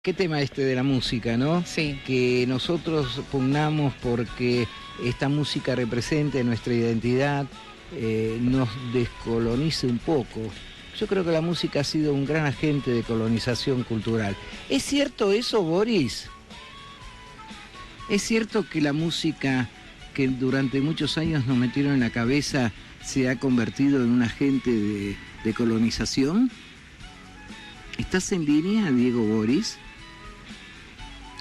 qué tema este de la música, ¿no? Sí. Que nosotros pugnamos porque esta música represente nuestra identidad, nos descolonice un poco. Yo creo que la música ha sido un gran agente de colonización cultural. ¿Es cierto eso, Boris? ¿Es cierto que la música que durante muchos años nos metieron en la cabeza se ha convertido en un agente de colonización? ¿Estás en línea, Diego Boris?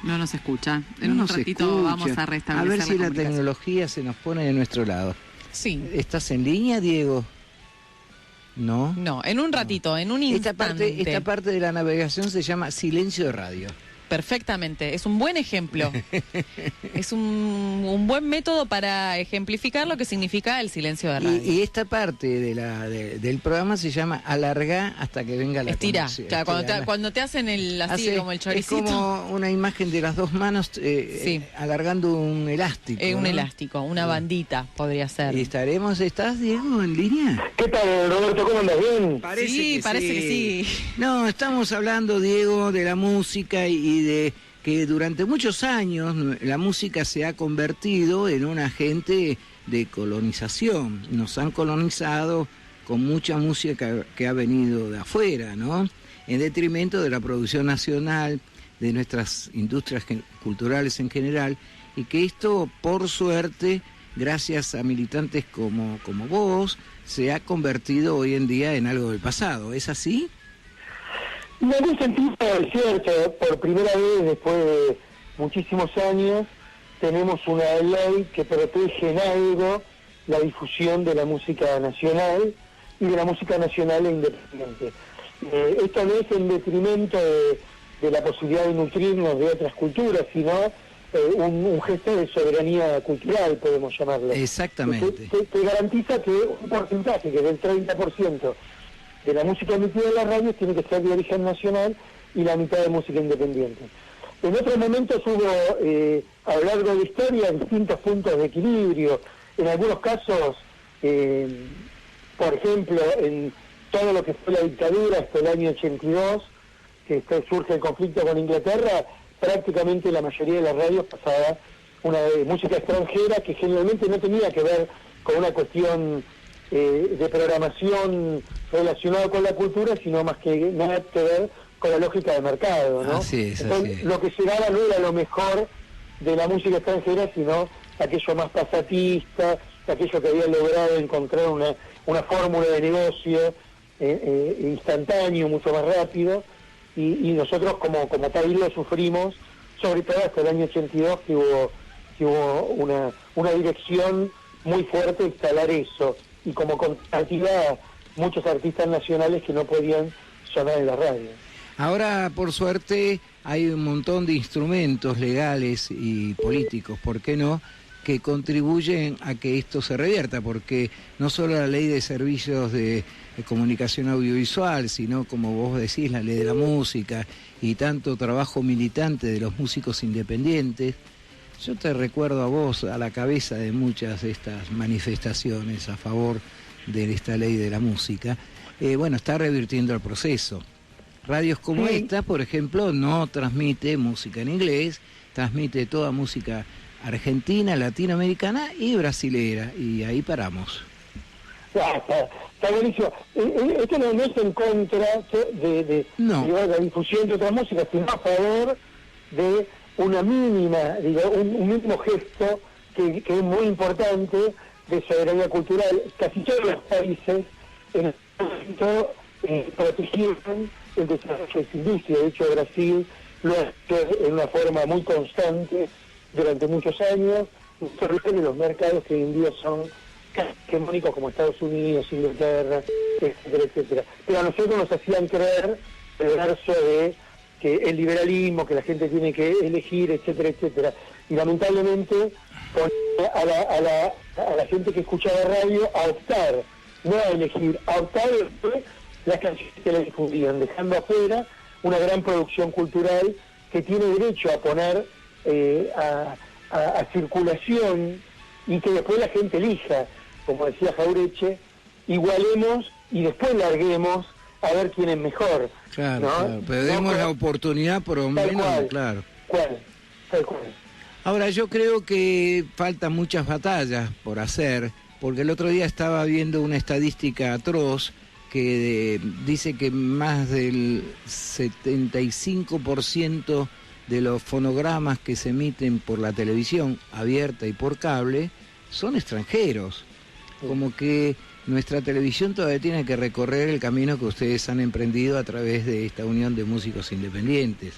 No nos escucha. En No un nos ratito escucha. vamos a restablecer A ver si la comunicación. tecnología se nos pone de nuestro lado. Sí. ¿Estás en línea, Diego? No. No, en un ratito, en un instante. Esta parte de la navegación se llama silencio de radio. Perfectamente, es un buen ejemplo. Es un buen método para ejemplificar lo que significa el silencio de radio. Y esta parte del programa se llama alargá hasta que venga la Estira, conexión. claro, Estira, cuando te hacen así como el choricito. Es como una imagen de las dos manos Sí. alargando un elástico. Un ¿no? elástico, una bandita podría ser. ¿Y ¿Estás, Diego, en línea? ¿Qué tal, Roberto? ¿Cómo andas? ¿Bien? Parece que sí. No, estamos hablando, Diego, de la música y de que durante muchos años la música se ha convertido en un agente de colonización. Nos han colonizado con mucha música que ha venido de afuera, ¿no? En detrimento de la producción nacional, de nuestras industrias culturales en general, y que esto, por suerte, gracias a militantes como vos, se ha convertido hoy en día en algo del pasado. ¿Es así? En algún sentido es cierto. Por primera vez, después de muchísimos años, tenemos una ley que protege en algo la difusión de la música nacional y de la música nacional e independiente. Esto no es en detrimento de la posibilidad de nutrirnos de otras culturas, sino un gesto de soberanía cultural, podemos llamarlo. Exactamente. Que garantiza que un porcentaje, que es del 30% de la música emitida en las radios, tiene que ser de origen nacional y la mitad de música independiente. En otros momentos hubo, a lo largo de la historia, distintos puntos de equilibrio. En algunos casos, por ejemplo, en todo lo que fue la dictadura hasta el año 82, que surge el conflicto con Inglaterra, prácticamente la mayoría de las radios pasaba una música extranjera que generalmente no tenía que ver con una cuestión de programación relacionada con la cultura, sino más que nada que ver con la lógica de mercado, ¿no? Así es, Entonces, así es. lo que se daba no era lo mejor de la música extranjera, sino aquello más pasatista, aquello que había logrado encontrar una fórmula de negocio instantáneo, mucho más rápido, y nosotros como país lo sufrimos, sobre todo hasta el año 82, que hubo una dirección muy fuerte a instalar eso, y como contrapartida muchos artistas nacionales que no podían sonar en la radio. Ahora, por suerte, hay un montón de instrumentos legales y políticos, ¿por qué no?, que contribuyen a que esto se revierta, porque no solo la ley de servicios de comunicación audiovisual, sino, como vos decís, la ley de la música y tanto trabajo militante de los músicos independientes. Yo te recuerdo a vos a la cabeza de muchas de estas manifestaciones a favor de esta ley de la música. Bueno, está revirtiendo el proceso. Radios como esta, por ejemplo, no transmite música en inglés, transmite toda música argentina, latinoamericana y brasilera, y ahí paramos. Está buenísimo. Esto no es en contra de la difusión de otras músicas, sino a favor de una mínima, un mínimo gesto que es muy importante de soberanía cultural. Casi todos los países en el momento protegieron el desarrollo de su industria. De hecho, Brasil lo ha hecho en una forma muy constante durante muchos años, en los mercados que hoy en día son hegemónicos como Estados Unidos, Inglaterra, etcétera, etcétera. Pero a nosotros nos hacían creer el verso de que el liberalismo, que la gente tiene que elegir, etcétera, etcétera. Y lamentablemente pone a la gente que escuchaba radio a optar, no a elegir, a optar después las canciones que le difundían, dejando afuera una gran producción cultural que tiene derecho a poner a circulación y que después la gente elija, como decía Jauretche, igualemos y después larguemos a ver quién es mejor. Claro, ¿no? claro. Pero demos la oportunidad por lo menos, claro. Tal cual. Ahora, yo creo que faltan muchas batallas por hacer, porque el otro día estaba viendo una estadística atroz que dice que más del 75% de los fonogramas que se emiten por la televisión abierta y por cable son extranjeros. Como que nuestra televisión todavía tiene que recorrer el camino que ustedes han emprendido a través de esta unión de músicos independientes.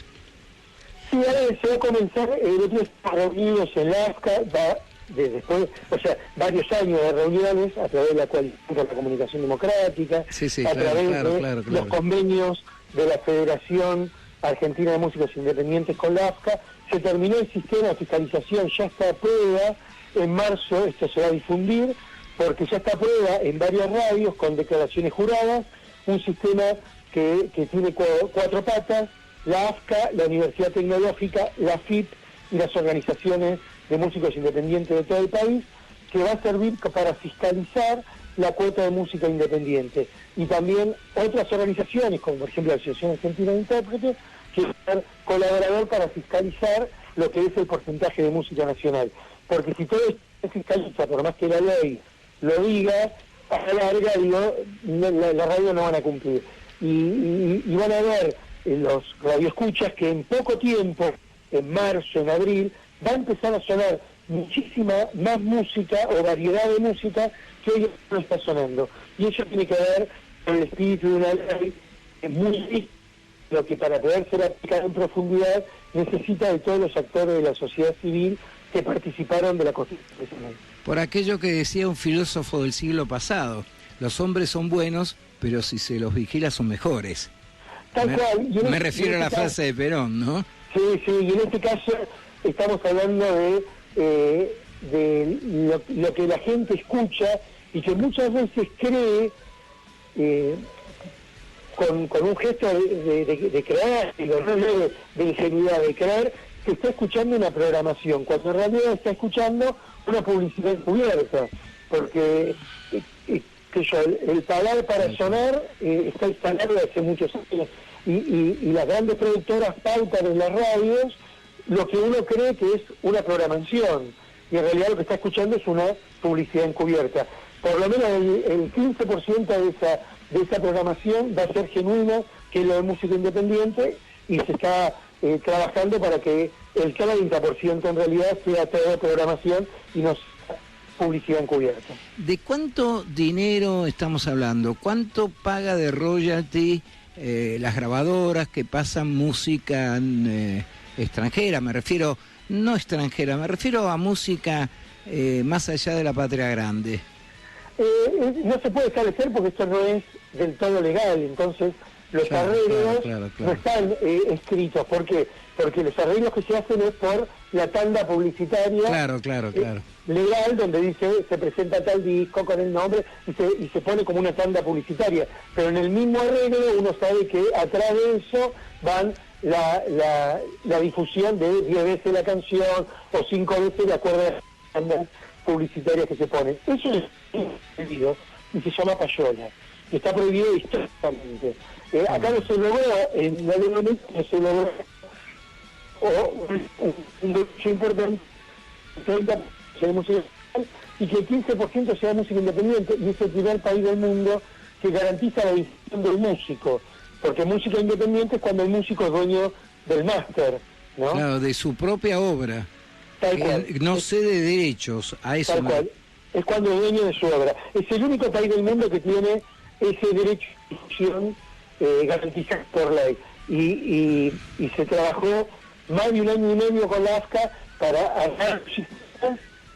Sí, ahora se va a comenzar los reunidos en la AFCA, después, o sea, varios años de reuniones a través de la Coalición por la Comunicación Democrática, a través de los convenios de la Federación Argentina de Músicos Independientes con la AFCA. Se terminó el sistema de fiscalización, ya está a prueba, en marzo esto se va a difundir, porque ya está a prueba en varias radios con declaraciones juradas, un sistema que tiene cuatro patas: la AFCA, la Universidad Tecnológica, la FIP y las organizaciones de músicos independientes de todo el país, que va a servir para fiscalizar la cuota de música independiente. Y también otras organizaciones, como por ejemplo la Asociación Argentina de Intérpretes, que va a ser colaborador para fiscalizar lo que es el porcentaje de música nacional. Porque si todo esto se fiscaliza, por más que la ley lo diga, a la larga, la radio no van a cumplir. Y van a ver los radioescuchas que en poco tiempo, en marzo, en abril, va a empezar a sonar muchísima más música o variedad de música que hoy no está sonando. Y eso tiene que ver con el espíritu de una ley muy lo que para poder ser aplicada en profundidad necesita de todos los actores de la sociedad civil que participaron de la Constitución. Por aquello que decía un filósofo del siglo pasado, los hombres son buenos, pero si se los vigila son mejores. Tal cual. Me refiero a la frase de Perón, ¿no? Sí, y en este caso estamos hablando de lo que la gente escucha y que muchas veces cree, con un gesto de creer, de ingenuidad, de creer que está escuchando una programación, cuando en realidad está escuchando una publicidad encubierta, porque el pagar para sonar está instalado desde hace muchos años, y las grandes productoras pautan en las radios lo que uno cree que es una programación, y en realidad lo que está escuchando es una publicidad encubierta. Por lo menos el 15% de esa programación va a ser genuina, que es lo de música independiente, y se está trabajando para que el 30% en realidad sea toda programación y no sea publicidad encubierta. ¿De cuánto dinero estamos hablando? ¿Cuánto paga de royalty las grabadoras que pasan música extranjera? Me refiero, no extranjera, me refiero a música más allá de la patria grande. No se puede establecer porque esto no es del todo legal, entonces los arreglos no están escritos. ¿Por qué? Porque los arreglos que se hacen es por la tanda publicitaria legal, donde dice se presenta tal disco con el nombre y se pone como una tanda publicitaria. Pero en el mismo arreglo uno sabe que atrás de eso van la difusión de 10 veces la canción o 5 veces de acuerdo a las tandas publicitarias que se ponen. Eso es prohibido y se llama payola. Está prohibido históricamente. Acá no se logró, en la ley no se logró un derecho importante, 30% de música y que el 15% sea música independiente, y es el primer país del mundo que garantiza la difusión del músico, porque música independiente es cuando el músico es dueño del máster, ¿no? Claro, de su propia obra. Tal cual. No cede derechos a eso. Tal cual. Es cuando es dueño de su obra. Es el único país del mundo que tiene ese derecho de difusión garantizado por ley. Y se trabajó más de un año y medio con la AFCA para hacer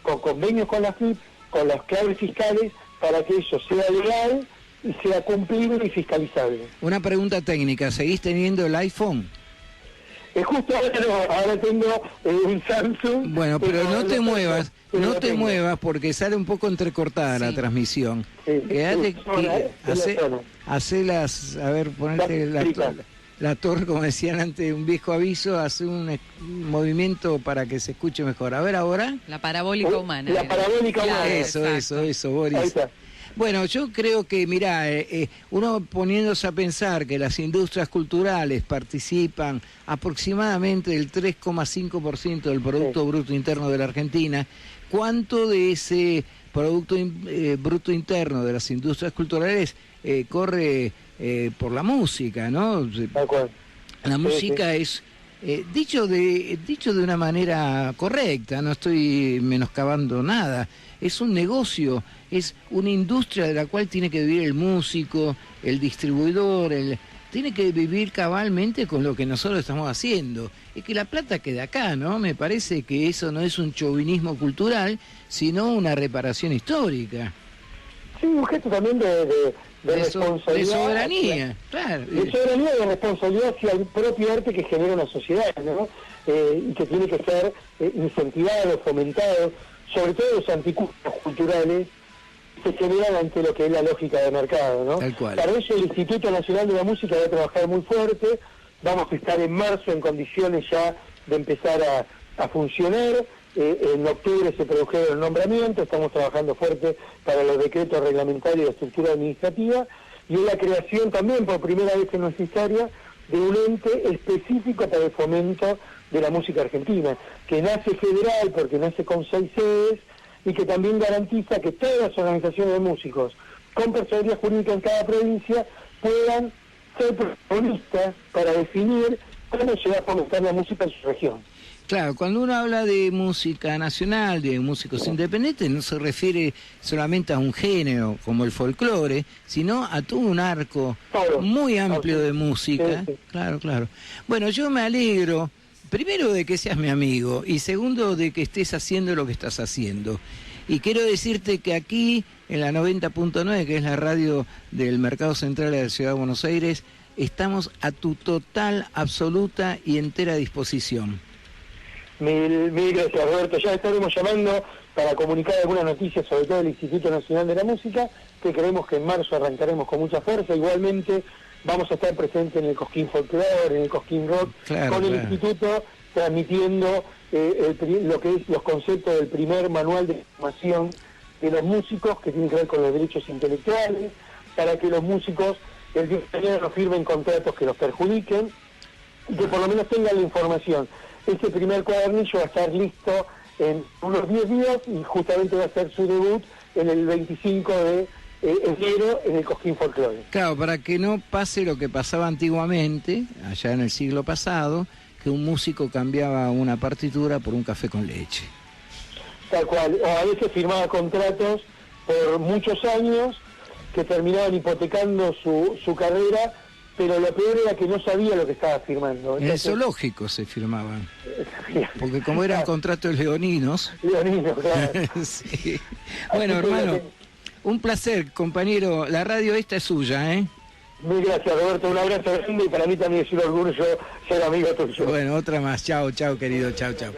con convenios con la FIP, con las claves fiscales, para que eso sea legal y sea cumplible y fiscalizable. Una pregunta técnica, ¿seguís teniendo el iPhone? Justo ahora tengo un Samsung. Bueno, pero no te muevas porque sale un poco entrecortada la transmisión. Quédate, ponete la torre, como decían antes, un viejo aviso, hace un movimiento para que se escuche mejor. A ver ahora. La parabólica humana. La parabólica humana. Eso, Boris. Ahí está. Bueno, yo creo que, mirá, uno poniéndose a pensar que las industrias culturales participan aproximadamente del 3,5% del Producto Bruto Interno de la Argentina, ¿cuánto de ese Producto Bruto Interno de las industrias culturales corre por la música, ¿no? La música es... dicho de una manera correcta, no estoy menoscabando nada, es un negocio, es una industria de la cual tiene que vivir el músico, el distribuidor, tiene que vivir cabalmente con lo que nosotros estamos haciendo. Es que la plata queda acá, ¿no? Me parece que eso no es un chauvinismo cultural, sino una reparación histórica. Sí, un gesto también de responsabilidad. De soberanía, claro. De soberanía y de responsabilidad hacia el propio arte que genera una sociedad, ¿no? Y que tiene que ser incentivado, fomentado, sobre todo los anticuerpos culturales que se generan ante lo que es la lógica de mercado, ¿no? Tal cual. Para eso el Instituto Nacional de la Música va a trabajar muy fuerte, vamos a estar en marzo en condiciones ya de empezar a funcionar. En octubre se produjeron el nombramiento, estamos trabajando fuerte para los decretos reglamentarios de estructura administrativa y en la creación también por primera vez en nuestra historia de un ente específico para el fomento de la música argentina, que nace federal porque nace con 6 sedes y que también garantiza que todas las organizaciones de músicos con personalidad jurídica en cada provincia puedan ser protagonistas para definir cómo se va a fomentar la música en su región. Claro, cuando uno habla de música nacional, de músicos independientes, no se refiere solamente a un género como el folclore, sino a todo un arco muy amplio de música. Sí. Claro, claro. Bueno, yo me alegro, primero de que seas mi amigo y segundo de que estés haciendo lo que estás haciendo. Y quiero decirte que aquí, en la 90.9, que es la radio del Mercado Central de la Ciudad de Buenos Aires, estamos a tu total, absoluta y entera disposición. Mil gracias, Roberto. Ya estaremos llamando para comunicar algunas noticias, sobre todo del Instituto Nacional de la Música, que creemos que en marzo arrancaremos con mucha fuerza. Igualmente vamos a estar presentes en el Cosquín Folklore, en el Cosquín Rock, con el Instituto transmitiendo lo que es los conceptos del primer manual de formación de los músicos, que tiene que ver con los derechos intelectuales, para que los músicos el día de mañana no firmen contratos que los perjudiquen y que por lo menos tengan la información. Este primer cuadernillo va a estar listo en unos 10 días y justamente va a ser su debut en el 25 de enero en el Cosquín Folklore. Claro, para que no pase lo que pasaba antiguamente, allá en el siglo pasado, que un músico cambiaba una partitura por un café con leche. Tal cual, o a veces firmaba contratos por muchos años que terminaban hipotecando su carrera, pero lo peor era que no sabía lo que estaba firmando. Entonces, en el zoológico se firmaban, porque como eran contratos leoninos... Leoninos, claro. Sí. Bueno, hermano, un placer, compañero. La radio esta es suya, ¿eh? Muy gracias, Roberto. Un abrazo grande y para mí también es un orgullo ser amigo tuyo. Bueno, otra más. Chao, chao, querido. Chao, chao.